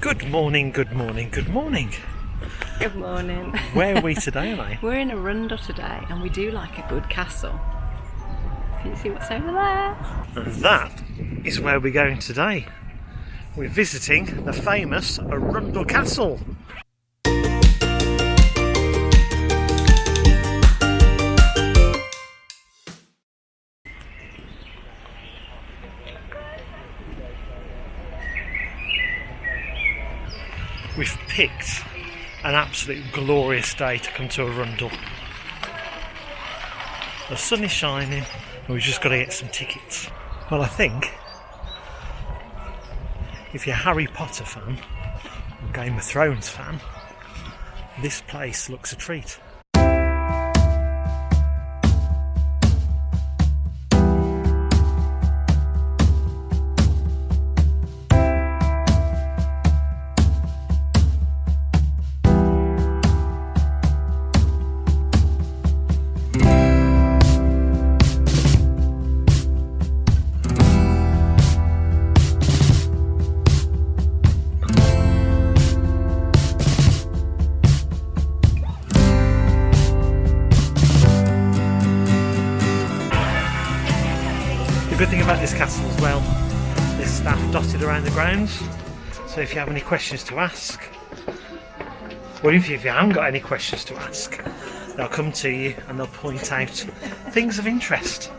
Good morning, good morning, good morning. Good morning. Where are we today, mate? We're in Arundel today and we do like a good castle. Can you see what's over there? And that is where we're going today. We're visiting the famous Arundel Castle. We've picked an absolute glorious day to come to Arundel. The sun is shining and we've just got to get some tickets. Well, I think if you're a Harry Potter fan or Game of Thrones fan, this place looks a treat. The good thing about this castle as well, there's staff dotted around the grounds, so if you have any questions to ask, or even if you haven't got any questions to ask, they'll come to you and they'll point out things of interest.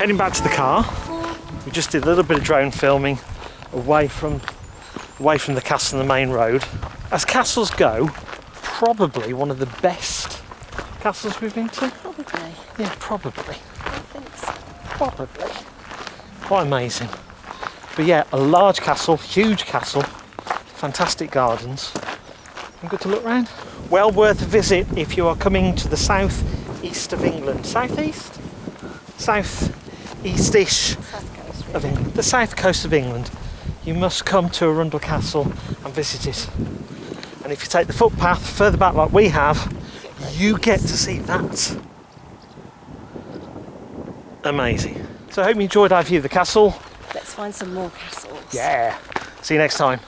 heading back to the car. We just did a little bit of drone filming away from the castle and the main road. As castles go, probably one of the best castles we've been to. Probably. Yeah, probably. I think so. Probably. Quite amazing. But yeah, a large castle, huge castle, fantastic gardens, and good to look round. Well worth a visit if you are coming to the south east of England. Southeast? South east-ish South coast, of really. England. The south coast of England. You must come to Arundel Castle and visit it. And if you take the footpath further back like we have, you get to see that. Amazing. So I hope you enjoyed our view of the castle. Let's find some more castles. Yeah. See you next time.